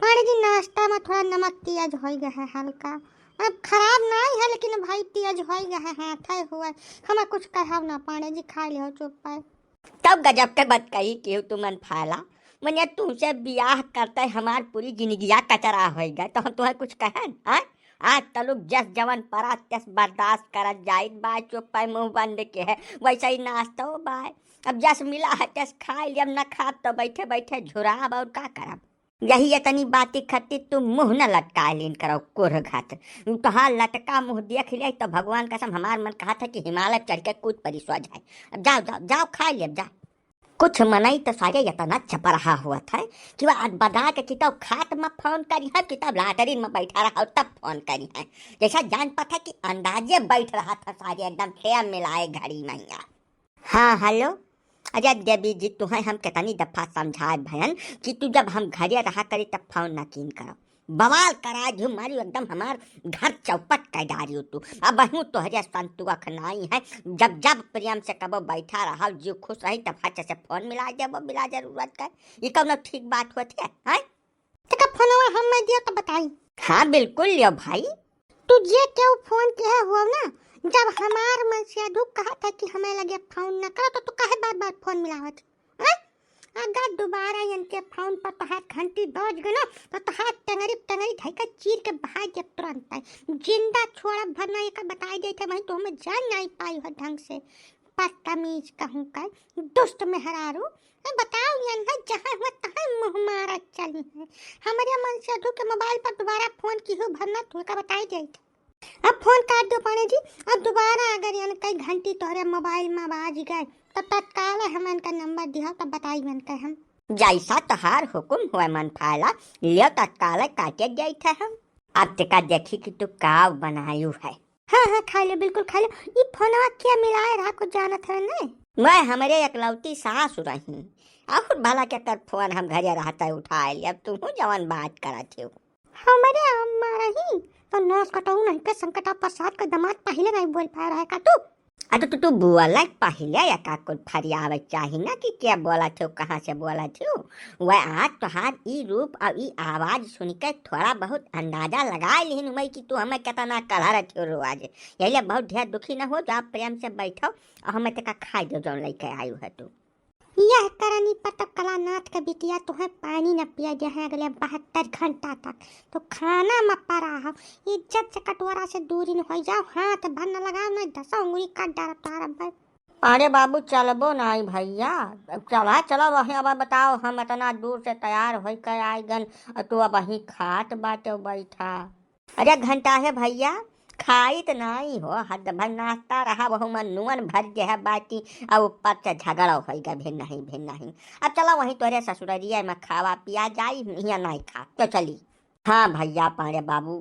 पानी जी नाश्ता में थोड़ा नमक तेज हो गया है हल्का। अब खराब नहीं है लेकिन भाई तेज हो गया है हाथ हुआ। हमें कुछ कहब ना पानी जी खा ले चुप पाए। तब गजब के बात कही कि तुमन फाला मने तुमसे बियाह करते हमार पूरी जिंदगिया कचरा हो गए तो हम तुम्हें कुछ कहें। हाँ आज तलुक जस जवन परा तस बर्दाश्त करत जाइत बाय चुप पाए मुंह बंद के है वैसा ही नाश्ता हो बाय। अब जस मिला है तस खा लिया न खा तो बैठे बैठे झुराब और का करब। यही इतनी बाती खती तुम मुंह न लटका लीन करो कोर घात। तोहार लटका मुंह देख लिया तो भगवान कसम हमार मन कहा था कि हिमालय चढ़ के कूद परी सो जाए। अब जाओ जाओ जाओ खा लिया जा। कुछ मनाई तो सारे इतना चपा रहा हुआ था कि वह आज बता के किताब खात में फोन करी है किताब लाटरी में बैठा रहा तब फोन करी है। जैसा जान पाता कि अंदाजे बैठ रहा था सारे एकदम फेम मिलाए घड़ी मैया। हाँ हेलो। अरे देवी जी तुम्हें हम कितनी दफा समझाए भयन कि तू जब हम घरे रहा करी तब फोन न कीन करो। बवाल करा जो मारी एकदम हमार घर चौपट कर डारी हो तू। अब हूँ तोहरे संतुख नहीं है जब जब प्रेम से कबो बैठा रहा जो खुश रही तब हच से फोन मिला देबो बिला जरूरत का। ये कौन ठीक बात होती है। तका फोनवा हम में दियो तो बताई। हाँ बिल्कुल लियो भाई। तुझे क्यों फोन किया हुआ ना जब हमार मन से दुख कहा था कि हमें लगे फोन न करो तो तू काहे बार बार फोन मिलावत। अगर दोबारा इनके फोन पर तोहार घंटी बज गना तो तोहार टंगरी टंगरी ढाई चीर के भाग जब तुरंत जिंदा छोड़ा भरना एक बताई देते वही तो हमें जान नहीं पाई हो ढंग से। बदतमीज कहूँ का दुष्ट मेहरारू बताओ यहाँ जहाँ हुआ तहाँ मुँह मारा चली है। हमारे मन से अधू के मोबाइल पर दोबारा फोन की हो भरना तो का बताई देते। अब फोन काट दो पानी जी। अब दोबारा अगर यानी कई घंटी तोहरे मोबाइल में बाज गए तो तत्काल हम इनका नंबर दिया तब बताई मन के हम। जैसा तोहार हुकुम हुआ मन फाला लियो तत्काल काटे गई थे हम। अब तक देखी कि तू काव बनायू है। हाँ हाँ खा लो बिल्कुल खा लो। ये फोनवा क्या मिलाए रहा कुछ जानत है ने। मैं हमारे एकलौती सास रही और भला के कर फोन हम घरे रहता उठा लिया। अब तुम जवान बात करत हो। हमारे अम्मा रही तो नौस कटाऊ नहीं के संकटा प्रसाद का दामाद पहले नहीं बोल पा रहा है का तू। अरे तू बोला पहले या का कुछ फरियावे चाहिए ना कि क्या बोला थे कहाँ से बोला थे। वह आज तोहार ई रूप और ई आवाज सुन के थोड़ा बहुत अंदाजा लगा ली मैं कि तू हमें कितना कलह थे रोज। यही बहुत ढेर दुखी न हो जो आप प्रेम से बैठो और हमें तक खाई दो जो लेके आयु है तू। यह करनी पर कलानाथ का बिटिया तुम्हें पानी न पिया गया है अगले 72 घंटा तक तो खाना मत पड़ा हो। इज्जत से कटोरा से दूरी न हो जाओ हाथ भर न लगाओ न 10 उंगली काट डारा तारा भाई। अरे बाबू चलबो नहीं भैया। चला चलो वही अब बताओ हम इतना दूर से तैयार हो कर आए गन तू अब वहीं खात बाटे बैठा। अरे घंटा है भैया खाई तो नहीं हो हद भर नाश्ता रहा वह मन नुअन भर गया है बाकी अब ऊपर से झगड़ा हो गया भिन्न नहीं। अब चलो वहीं तोरे ससुररिया में खावा पिया जाई यहाँ नहीं खा तो चली। हाँ भैया पारे बाबू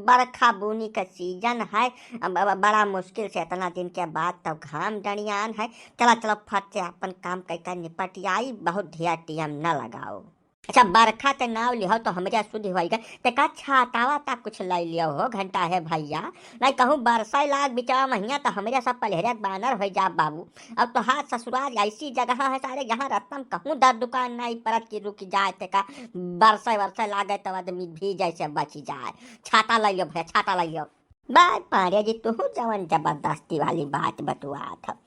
बरखा बुनी का सीजन है। बड़ा मुश्किल से इतना दिन के बाद तब घाम डणियान है। चला चलो फट से अपन काम कर निपट आई बहुत ढेर टीएम न लगाओ। अच्छा बरखा के नाव लिहो तो हमारे शुद्ध होगा तो का छातावा ता कुछ ले लियो हो घंटा है भैया। नहीं कहूँ बरसा लाग बिचारा महीना तो हमारे सब पलहरे बानर हो जा बाबू। अब तो हाथ ससुराल ऐसी जगह है सारे यहाँ रतन कहूँ दर दुकान नहीं परत की रुक जाए ते का बरसा लागे तो आदमी भी जैसे बच जाए। छाता ले लियो भैया छाता ले लियो। बात पारे जी तू जवन जबरदस्ती वाली बात बतुआ था।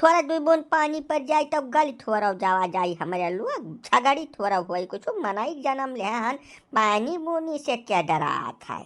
थोड़ा दो बूंद पानी पर जाए तब गल थोड़ा जावा जाई हमारे लोग झगड़ी थोड़ा हुआ कुछ मनाई जन्म ले हन पानी बूनी से क्या डरात है।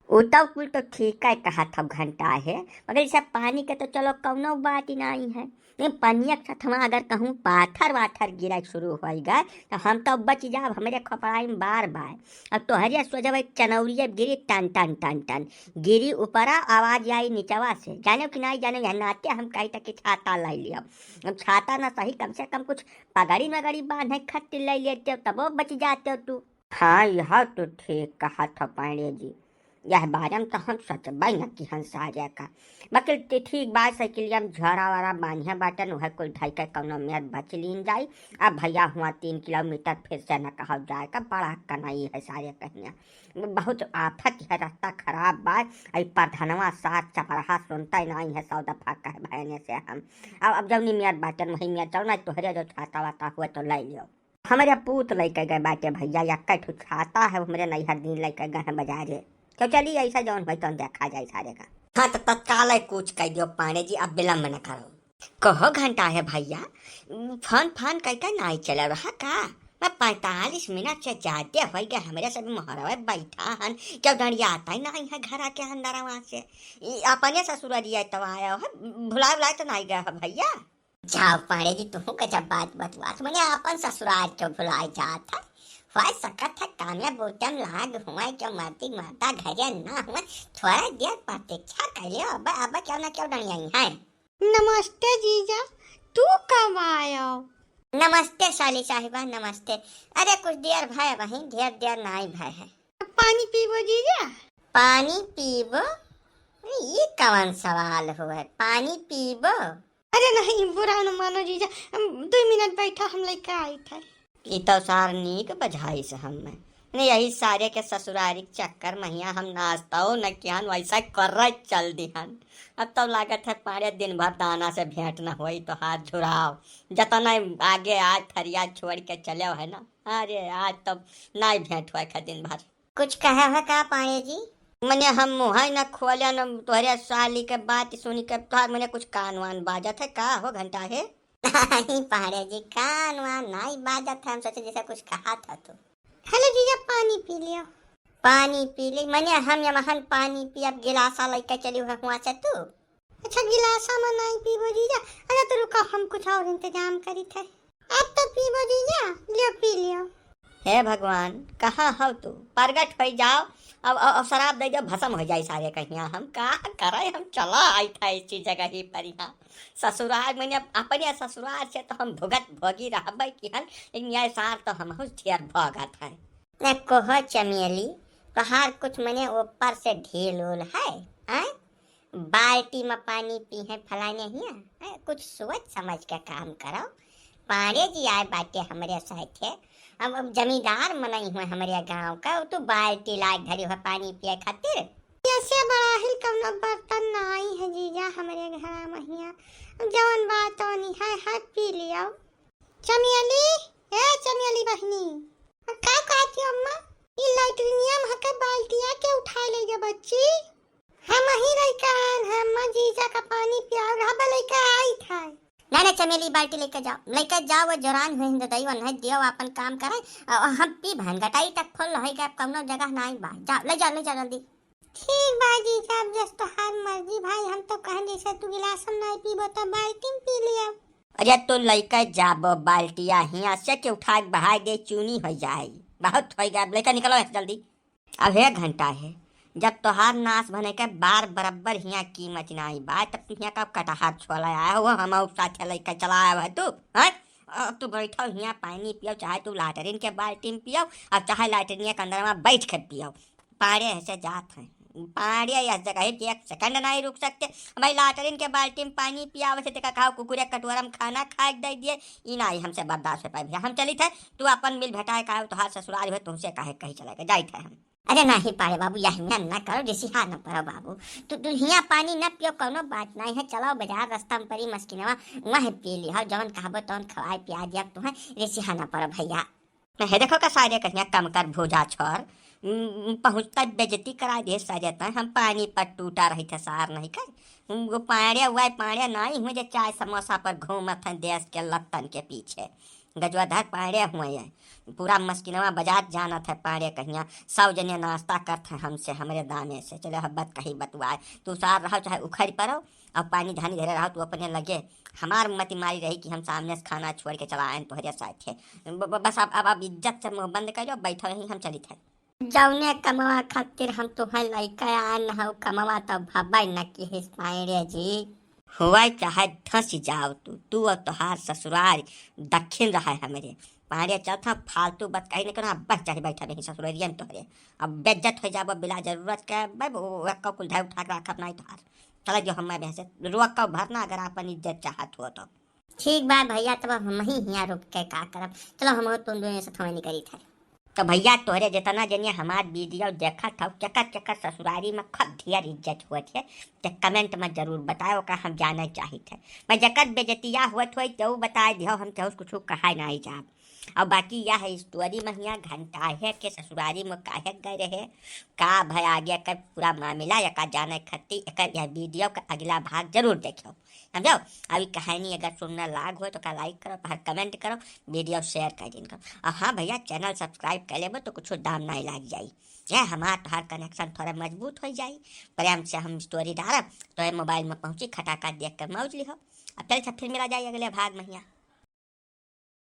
उतव कुल तो ठीक है कहा था घंटा है मगर इसे पानी के तो चलो कौनो बात ही नहीं है। नहीं पनिया के साथ अगर कहूँ पाथर वाथर गिरा शुरू हो गए तो हम तो बच जाब हमारे खपड़ाई में बार बार। अब तो हरिया सोचब चनौरिया गिरी टन टन टन टन गिरी ऊपरा आवाज आई नीचवा से जाने कि नहीं जाने यहाँ नाते हम कही तक छाता ला लिया। अब छाता ना सही कम से कम कुछ पगड़ी मगड़ी बांधे खट ले लेते तब बच जाते हो तू। हाँ यह तो ठीक कहा था पांडे जी। यह बारम तो हम सोचबे न कि हंसारिया का बकिल ठीक बात साइकिलिया में झड़ा वारा बांधिया बाटन वह कुल ढाई के कौनो में बच लीन जाई। अब भैया हुआ 3 किलोमीटर फिर से न कहा जाए का बड़ा कनाई है सारे कहिया बहुत आफत है रास्ता खराब बात आई प्रधनवा साथ चपरहा सुनता ही नहीं है 100 दफा कह भयने से हम। अब जब निमियर बाटन वही मियाँ चल ना तोहरे जो छाता वाता हुआ तो ले लियो। हमारे पूत लेके गए बाटे भैया, यक्का ठू छाता है हमारे नैहर दिन लेके गए हैं बाजारे। तो चलिए ऐसा जौन भाई तो देखा जाए सारे का। हाँ तो तत्काल कुछ कह दियो पांडे जी, अब विलम्ब न करो। कहो घंटा है भैया, फोन फोन कह नहीं चला रहा का? मैं 45 मिनट से ज्यादा हो गया हमारे सब मोहरवे बैठा हन, क्यों डरिया आता ही नहीं है घर के अंदर वहां से। अपने ससुरारिया तो आया है, भुला भुला तो नहीं गया है भैया। जाओ पाड़े जी, तुम का जब बात बतवा मैंने अपन ससुराल क्यों भुलाए जाता है सकत है कामया बोतम लाग हुआ क्यों माती माता घरे ना हुआ, थोड़ा देर प्रतीक्षा कर लियो। अब क्यों ना क्यों डरिया है। नमस्ते जीजा, तू कब आयो? नमस्ते साली साहिबा, नमस्ते। अरे कुछ देर भाई वहीं, ढेर देर नहीं भाई है। पानी पीबो जीजा? पानी पीबो? ये कौन सवाल हुआ, पानी पीबो? अरे नहीं, बुरा न मानो जीजा, 2 मिनट बैठा, हम लेके आई थे। ई तो सार नीक बजाई से हम नहीं, यही सारे के ससुरारी चक्कर महिया हम नाश्ता हो न कियान वैसा कर चल दिहन। अब तो लागत है पारे दिन भर दाना से भेंट न होई तो हाथ झुराव जतना आगे आज फरियाद छोड़ के चले है ना। अरे आज तो नहीं भेंट हुआ है दिन भर। कुछ कहे है का पाड़े जी? मैंने हम मुँह न खोले न तोहरे साली के बात सुनी के तोहर मैंने कुछ कान वान बाजत है का हो घंटा है? नहीं पाड़े जी, कान वान नहीं बाजत है, हम सोचे जैसे कुछ कहा था तो। हेलो जीजा, पानी पी लियो। पानी पी ली मैंने, हम यमहन पानी पी, अब गिलासा लेके चली हुआ से तू। अच्छा गिलासा में नहीं पीबो जीजा? अरे तो रुको, हम कुछ और इंतजाम करी थे। अब तो पीबो जीजा, लियो पी लियो। हे भगवान, कहाँ हो तू? प्रगट हो जाओ, अब शराब दे दो, भस्म हो जाए सारे कहिया। हम का करे, हम चला आई था इसी जगह ही पर यहाँ ससुराल मैंने अपने ससुराल से तो हम भुगत भोगी रहबे कि हन, लेकिन यह सार तो हम ढेर भोगत है। कोहो चमेली, तोहार कुछ मैंने ऊपर से ढील उल है आ? बाल्टी में पानी पी है फलाने हिया, कुछ सोच समझ के काम करो। पाड़े जी आए बाटे हमारे साथ है, अब जमींदार मनई हुए हमारे गांव का, तो बाल्टी लाग धरी हुआ पानी पिए खातिर। ऐसे बड़ा हिल कवनो बर्तन नहीं है जीजा हमारे घर में हिया, जवन बात होनी है पी लियो। चमेली, ए चमेली बहनी, का कहती हो अम्मा? ये लाइट्रिनियम हके बाल्टिया के उठा ले जा बच्ची। हम ही लेकर हम जीजा का पानी पिया रहा लेकर आई था। ना चमेली बाल्टी लेकर जाओ वो जोरान हुए हिंद दई वन है दियो अपन काम करे, हम पी भन घटाई तक फुल है गया, कौनो जगह नहीं बा, जा ले जा जल्दी। ठीक बा जीजा, अब जस तो हर मर्जी भाई, हम तो कहन जैसे तू गिलास में नहीं पीबो तो बाल्टी में पी लिया। अरे तो लेकर जाबो बाल्टिया हिया से के उठा के बहा दे, चूनी हो जाए, बहुत हो गया, लेकर निकलो जल्दी। अब 1 घंटा है, जब तोहार नाश बने के बार बराबर हिया कीमत नहीं बा, तब तू हिया का कटहार छोला आया हो, हम साथ लेकर चला आया है तू। हाँ तू बैठो हिया पानी पियो, चाहे तू लाटरीन के बाल्टी में पियो और चाहे लाटरीन के अंदर में बैठ कर पियो। पाड़े ऐसे जात हैं, पाड़े या जगह 1 सेकंड नहीं रुक सकते। भाई लाटरीन के बाल्टी में पानी पिया वैसे तेका खाओ कुकुरे कटोरा में खाना खा दे दिए, ई नहीं हमसे बर्दाश्त हो पाए भैया। हम चली थे, तू अपन मिल भेटाए का तोहार ससुराल हुए, तुमसे कहे कहीं चलेगा जाई थे हम। अरे नहीं पाड़े बाबू, यहाँ न करो जैसी हाँ न पड़ो बाबू, तू हिया पानी न पियो, कोनो बात नहीं है, चलो बाजार रास्ता में परी मस्किनवा वहाँ पी लिया, जवन कहबो तवन खवाए पिया दिया तुम्हें, जैसी हाँ न पड़ो भैया। है देखो का सारे कहिया कम कर भोजा छोर, पहुँचता बेजती करा दे सारे, हम पानी पर टूटा रही थे सार नहीं कर वो पाड़े हुआ पाड़े नहीं हुए जो चाय समोसा पर घूमत हैं देश के लत्तन के पीछे। गजवाधर पाड़े हुए हैं, पूरा मस्किनवा बाजार जाना था पाड़े कहिया, 100 जने नाश्ता करते हमसे हमारे दाने से। चले हब्बत कहीं बतवाए, तू सार रहो चाहे उखड़ पड़ो और पानी धानी धरे रहो, तू अपने लगे हमार मती मारी रही कि हम सामने से खाना छोड़ के चला आए तोहरे साथ थे। बस अब इज्जत से मुँह बंद करो, बैठो रही हम चली थे। जौने कमवा खातिर हम तुम्हें लैके आन हो, कमवा तो भबाई न कि पाड़े जी हुआ चाहे धंस जाओ तू और तोहार ससुराल दक्षिण रहा है हमारे पाड़े चलता फालतू बात कहीं नहीं करना, बस चाहे बैठा नहीं ससुरालियन तोहरे, अब बेज्जत हो जाबो बिला जरूरत के कुल ढाई उठा के रखब नहीं तोहार। चला जो हम भैंसे रुक भरना अगर अपन इज्जत चाहत हो तो। ठीक बात भैया, तब हम ही यहाँ रुक के का करब, चलो हम तुम दोनों से थोड़ी नहीं करी थे। तो भैया तोहरे जितना जनिए हमार वीडियो देखा था चकर चकर ससुरारी में खूब ढेर इज्जत हुए थे, तो कमेंट में जरूर बताओ का हम जाना चाहिए थे। मैं जकर बेजतिया हुए थे तो बता दियो, हम तो कुछ कहा नहीं जाब। और बाकी यह है स्टोरी में यहाँ घंटा है के ससुरारी में काहे गए रहे का भय आगे का पूरा मामला या का जाने खत्ती एक यह वीडियो का अगला भाग जरूर देखो समझो। अभी कहानी अगर सुनना लाग हो तो का लाइक करो, बाहर कमेंट करो, वीडियो शेयर कर दिन करो। और हाँ भैया चैनल सब्सक्राइब कर लेबो तो कुछ दाम नहीं लग जाई, है हमार तोहार कनेक्शन थोड़ा मजबूत हो जाई। प्रेम से हम स्टोरी डालब तो मोबाइल में पहुँची खटाखट देख कर मौज लिहो। अब चल सब फिर मिला जाए अगले भाग में यहाँ।